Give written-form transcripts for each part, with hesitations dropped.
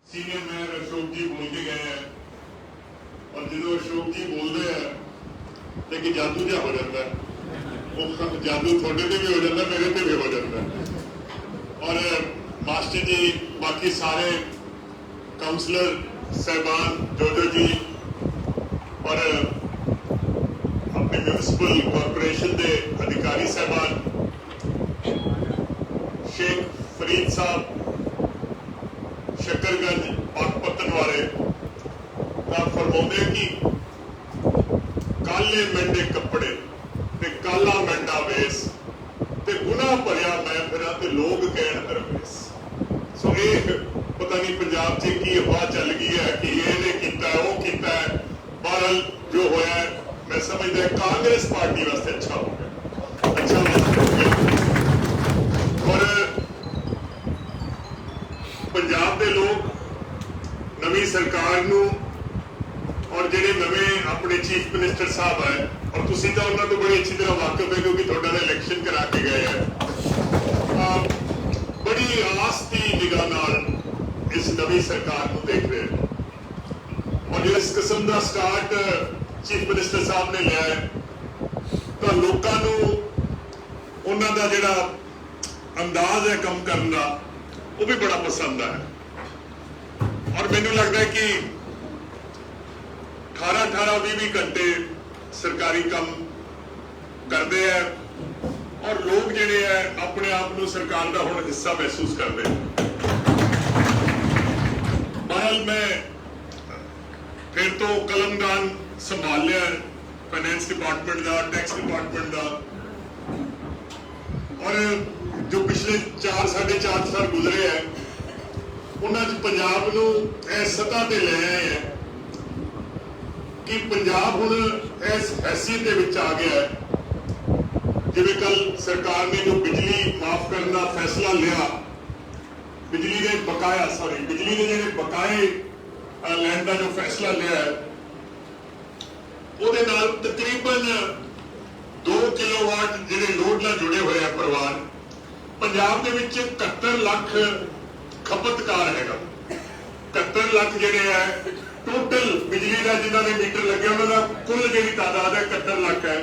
Senior mayor Ashok जी बोल के गए हैं और जो अशोक जी बोलते हैं तो कि जादू जहा हो जाता है, वो जादू थोड़े ते भी हो जाता है, मेरे ते भी हो जाता है। और मास्टर जी, बाकी सारे काउंसलर साहबान, जोजो जी और अपने म्यूनिसिपल कॉरपोरेशन के अधिकारी साहबान, शेख फरीद साहब शकरगंज पाकपतन वाले फरमाते कि काले मेंढे कपड़े ते काला मेंढा वेस ते गुनाह भरिया मैं फिरा ते लोग कहण हरवेस। सो ये पता नहीं पंजाब च की हवा चल गई है कि ये किया है, वो किया है। बहरहाल जो होया है मैं समझदा कांग्रेस पार्टी वास्ते अच्छा हो गया, अच्छा हो गया। और पंजाब के लोग नवी सरकार नू और जेडे नवे अपने चीफ मिनिस्टर साहब है, और तुसी तो उन्होंने तो बड़ी अच्छी तरह वाकिफ है क्योंकि थोड़ा ना इलेक्शन करा के गए हैं, बड़ी आस की निगाह नाल इस नवी सरकार को देख रहे हैं। और जो इस किस्म का स्टार्ट चीफ मिनिस्टर साहब ने लिया है तो लोगों को उन्हों का जोड़ा अंदाज है कम करने का वो भी बड़ा पसंद है। और मैनू लगता है कि 18-20 घंटे सरकारी काम करते हैं और लोग जिहड़े है अपने आप को सरकार का हुण हिस्सा महसूस करते हैं। बहरहाल मैं फिर तो कलमदान संभाल लिया फाइनेंस डिपार्टमेंट का, टैक्स डिपार्टमेंट का, और जो पिछले 4-4.5 साल गुजरे हैं उन्होंने पंजाब को इस सतह पर ले आए हैं कि पंजाब हुण इस हैसियत के विच आ गया है। जिवें कल सरकार ने जो बिजली माफ करने का फैसला लिया, बिजली के बकाया बिजली के जो बकाए लैंड का जो फैसला लिया है उहदे नाल तकरीबन 2 किलोवाट जिहड़े लोड नाल जुड़े हुए हैं परिवार पंजाब के विच 71 लाख खपतकार हैगा। 71 लाख जिहड़े है टोटल बिजली का जिन्होंने मीटर लगे उन्होंने कुल जी तादाद है 71 लाख है,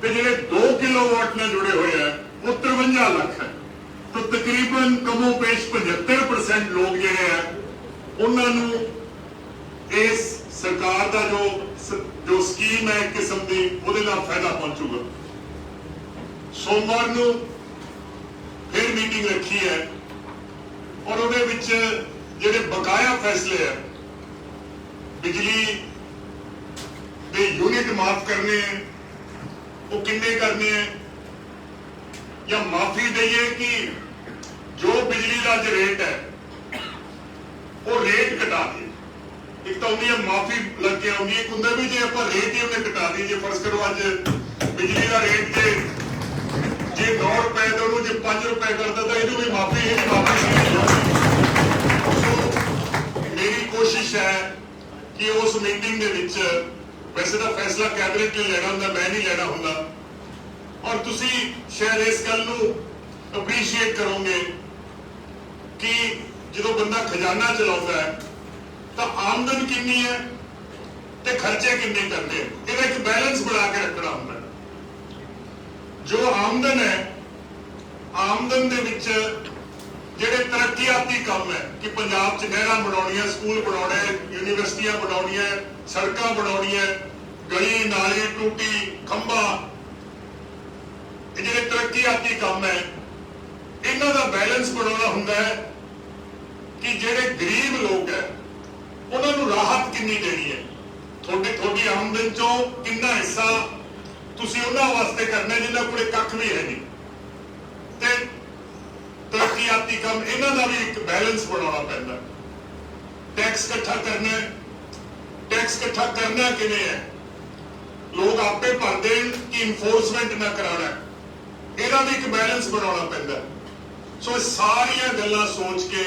तो जिहड़े 2 किलोवाट नाल जुड़े हुए हैं वो 53 लाख है। तो तकरीबन कमो पेश 75% लोग जिहड़े हैं उन्होंने इस सरकार का जो स्कीम है एक किस्म की उहदे नाल फायदा पहुंचूगा। सोमवार को फिर मीटिंग रखी है और उहदे विच जिहड़े बकाया फैसले है बिजली के यूनिट माफ करने हैं वो किन्ने करने हैं या माफी दईए कि जो बिजली का जो रेट है वो रेट घटा दिए। एक तो उन्हें माफी लग के आनी एक होंगे भी जो आप रेट ही उन्हें घटा दी, जो फर्ज करो अज बिजली का रेट जे 9 रुपए तो उन्होंने जो 5 रुपए करता तो यू भी माफी है मेरी कोशिश है कि उस मीटिंग के विच वैसे तो फैसला कैबिनेट ने लेना होंगे, मैं नहीं लेना होंगे, और तुसी शायद इस गल नूं अप्रीशिएट करोगे कि जो बंदा खजाना चलाता है तो आमदन कितनी है ते खर्चे कितने करते हैं, ये एक बैलेंस बना के रखना होंगे। जो आमदन है आमदन दे विच ਜਿਹੜੇ ਤਰੱਕੀਆਤੀ ਕੰਮ है कि पंजाब च नहरां बनाउणियां, स्कूल बनाउणे, यूनिवर्सिटियां बनाउणियां, सड़कां बनाउणियां, गली नाली टूटी खंभा, ये ਜਿਹੜੇ ਤਰੱਕੀਆਤੀ ਕੰਮ है इन्हां दा बैलेंस बनाउणा हुंदा है कि ਜਿਹੜੇ गरीब लोग है उन्हां नूं राहत किन्नी देनी है। थोड़ी आमदन चों किन्ना हिस्सा तुसीं उन्हां वास्ते करना जिन्हां कोले कख भी है नहीं, ते तरक्कीयाती काम इन्हां दा भी एक बैलेंस बनाना पैंदा। टैक्स इकट्ठा करना, टैक्स इकट्ठा करना किवें है, लोग आपे भरदे कि इनफोर्समेंट ना कराना, इहदा भी एक बैलेंस बनाना पैंदा। सो सारियां गल्लां सोच के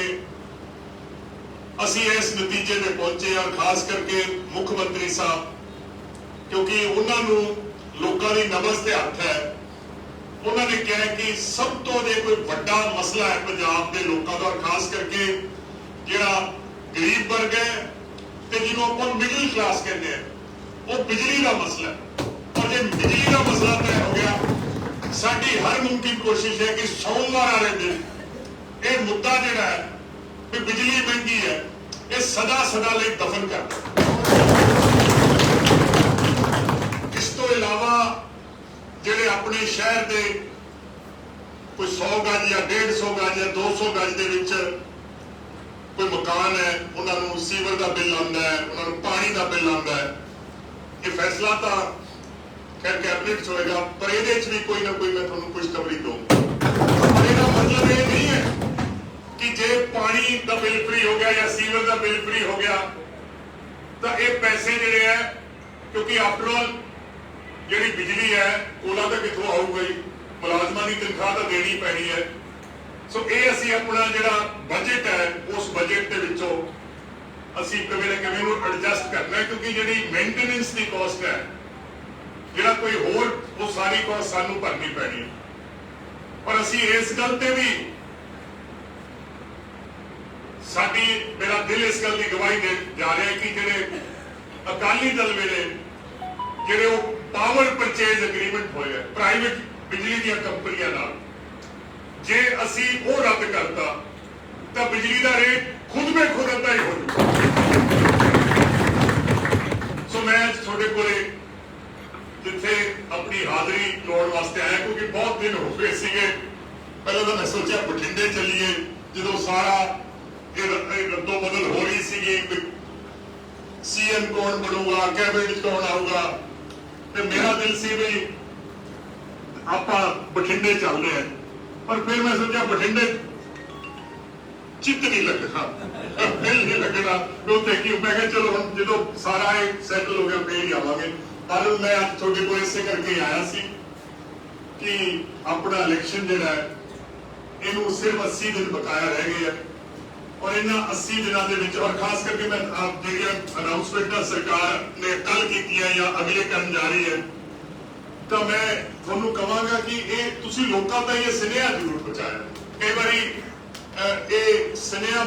असी इस नतीजे में पहुंचे और खास करके मुख्यमंत्री साहब, क्योंकि उन्होंने लोगों की नबज के हथ है, उन्होंने कहा कि सब तो जो कोई बड़ा मसला है पंजाब के लोगों का, खास करके जिहड़ा ਗਰੀਬ ਵਰਗ ਹੈ ਤੇ ਜਿਹਨੂੰ ਆਪਾਂ ਮਿਡਲ ਕਲਾਸ ਕਹਿੰਦੇ ਆ, ਉਹ ਬਿਜਲੀ ਦਾ ਮਸਲਾ ਹੈ। ਔਰ ਜੇ ਬਿਜਲੀ ਦਾ ਮਸਲਾ ਤੈਅ ਹੋ ਗਿਆ, ਸਾਡੀ ਹਰ ਮੁਮਕਿਨ ਕੋਸ਼ਿਸ਼ ਹੈ ਕਿ ਸੋਮਵਾਰ ਵਾਲੇ ਦਿਨ ਇਹ ਮੁੱਦਾ ਜਿਹੜਾ ਹੈ ਕਿ ਬਿਜਲੀ ਮਹਿੰਗੀ ਹੈ, ਇਹ ਸਦਾ ਸਦਾ ਲਈ ਦਫਨ ਕਰ ਦਿਓ। ਇਸ ਤੋਂ ਇਲਾਵਾ ਜਿਹੜੇ ਆਪਣੇ ਸ਼ਹਿਰ ਦੇ ਕੋਈ 100 ਗਜ ਜਾਂ 150 ਗਜ ਜਾਂ 200 ਗਜ ਦੇ ਵਿੱਚ ਕੋਈ ਮਕਾਨ ਹੈ, ਉਹਨਾਂ ਨੂੰ ਸੀਵਰ ਦਾ ਬਿੱਲ ਆਉਂਦਾ ਹੈ, ਉਹਨਾਂ ਨੂੰ ਪਾਣੀ ਦਾ ਬਿੱਲ ਆਉਂਦਾ ਹੈ। ਇਹ ਫੈਸਲਾ ਤਾਂ ਖੈਰ ਕੈਬਨਿਟ 'ਚ ਹੋਏਗਾ, ਪਰ ਇਹਦੇ 'ਚ ਵੀ ਕੋਈ ਨਾ ਕੋਈ ਮੈਂ ਤੁਹਾਨੂੰ ਖੁਸ਼ਖਬਰੀ ਦਊਂ। ਪਰ ਇਹਦਾ ਮਤਲਬ ਇਹ ਨਹੀਂ ਹੈ ਕਿ ਜੇ ਪਾਣੀ ਦਾ ਬਿੱਲ ਫ੍ਰੀ ਹੋ ਗਿਆ ਜਾਂ ਸੀਵਰ ਦਾ ਬਿੱਲ ਫ੍ਰੀ ਹੋ ਗਿਆ ਤਾਂ ਇਹ ਪੈਸੇ ਜਿਹੜੇ ਹੈ, ਕਿਉਂਕਿ ਆਫਟਰ ਆਲ ਜਿਹੜੀ ਬਿਜਲੀ ਹੈ ਉਹਨਾਂ ਤਾਂ ਕਿੱਥੋਂ ਆਊਗਾ ਹੀ, ਮੁਲਾਜ਼ਮਾਂ ਦੀ ਤਨਖਾਹ ਤਾਂ ਦੇਣੀ ਪੈਣੀ ਹੈ। ਸੋ ਇਹ ਅਸੀਂ ਆਪਣਾ ਜਿਹੜਾ ਬਜਟ ਹੈ, ਉਸ ਬਜਟ ਦੇ ਵਿੱਚੋਂ ਅਸੀਂ ਕਿਵੇਂ ਨੂੰ ਐਡਜਸਟ ਕਰਨਾ ਹੈ, ਕਿਉਂਕਿ ਜਿਹੜੀ ਮੇਨਟੇਨੈਂਸ ਦੀ ਕਾਸਟ ਹੈ, ਜਿਹੜਾ ਕੋਈ ਹੋਰ, ਉਹ ਸਾਰੀ ਕਾਸਟ ਸਾਨੂੰ ਭਰਨੀ ਪੈਣੀ ਹੈ। ਪਰ ਅਸੀਂ ਇਸ ਗੱਲ ਤੇ ਵੀ ਮੇਰਾ ਦਿਲ ਇਸ ਗੱਲ ਦੀ ਗਵਾਹੀ ਦੇ ਜਾ ਰਿਹਾ ਹੈ ਕਿ ਜਿਹੜੇ ਅਕਾਲੀ ਦਲ ਵੇਲੇ ਜਿਹੜੇ ਉਹ ਪਾਵਰ ਪਰਚੇਜ਼ ਐਗਰੀਮੈਂਟ ਹੋਏ ਹੈ ਪ੍ਰਾਈਵੇਟ ਬਿਜਲੀ ਦੀਆਂ ਕੰਪਨੀਆਂ ਨਾਲ, ਜੇ ਅਸੀਂ ਉਹ ਰੱਦ ਕਰਤਾ ਤਾਂ ਬਿਜਲੀ ਦਾ ਰੇਟ ਖੁਦ ਮੇ ਖੁਦ ਅੱਧਾ ਹੀ ਹੋ ਜਾਊਗਾ। ਸੋ ਮੈਂ ਤੁਹਾਡੇ ਕੋਲੇ ਜਿੱਥੇ ਆਪਣੀ ਹਾਜ਼ਰੀ ਲਾਉਣ ਵਾਸਤੇ ਆਇਆ, ਕਿਉਂਕਿ ਬਹੁਤ ਦਿਨ ਹੋ ਗਏ ਸੀਗੇ। ਪਹਿਲਾਂ ਤਾਂ ਮੈਂ ਸੋਚਿਆ ਬਠਿੰਡੇ ਚੱਲੀਏ, ਜਦੋਂ ਸਾਰਾ ਇਹ ਰੱਦੋ ਬਦਲ ਹੋ ਰਹੀ ਸੀਗੀ, ਸੀਐਮ ਕੌਣ ਬਣੂਗਾ, ਕੈਬਨਿਟ ਕੌਣ ਆਊਗਾ, ਤੇ ਮੇਰਾ ਦਿਲ ਸੀ ਵੀ ਆਪਾਂ ਬਠਿੰਡੇ ਚੱਲਦੇ ਹਾਂ। ਪਰ ਫਿਰ ਮੈਂ ਸੋਚਿਆ ਬਠਿੰਡੇ ਚਿੱਤ ਨਹੀਂ ਲੱਗਣਾ, ਦਿਲ ਨਹੀਂ ਲੱਗਣਾ ਉੱਥੇ, ਕਿ ਮੈਂ ਕਿਹਾ ਚਲੋ ਹੁਣ ਜਦੋਂ ਸਾਰਾ ਇਹ ਸੈਟਲ ਹੋ ਗਿਆ ਫੇਰ ਹੀ ਆਵਾਂਗੇ। ਪਰ ਮੈਂ ਅੱਜ ਤੁਹਾਡੇ ਕੋਲ ਇਸੇ ਕਰਕੇ ਆਇਆ ਸੀ ਕਿ ਆਪਣਾ ਇਲੈਕਸ਼ਨ ਜਿਹੜਾ ਹੈ ਇਹਨੂੰ ਸਿਰਫ 80 ਦਿਨ ਬਕਾਇਆ ਰਹਿ ਗਏ ਆ, ਔਰ ਇਹਨਾਂ 80 ਦਿਨਾਂ ਦੇ ਵਿੱਚ, ਔਰ ਖਾਸ ਕਰਕੇ ਮੈਂ ਜਿਹੜੀਆਂ ਅਨਾਉਂਸਮੈਂਟਾਂ ਸਰਕਾਰ ਨੇ ਕੱਲ ਕੀਤੀਆਂ ਜਾਂ ਅਗਲੇ ਕਰਨ ਜਾ ਰਹੀ ਹੈ, ਤਾਂ ਮੈਂ ਤੁਹਾਨੂੰ ਕਹਾਂਗਾ ਕਿ ਇਹ ਤੁਸੀਂ ਲੋਕਾਂ ਦਾ ਇਹ ਸੁਨੇਹਾ ਜ਼ਰੂਰ ਪਹੁੰਚਾਇਆ। ਕਈ ਵਾਰੀ ਇਹ ਸੁਨੇਹਾ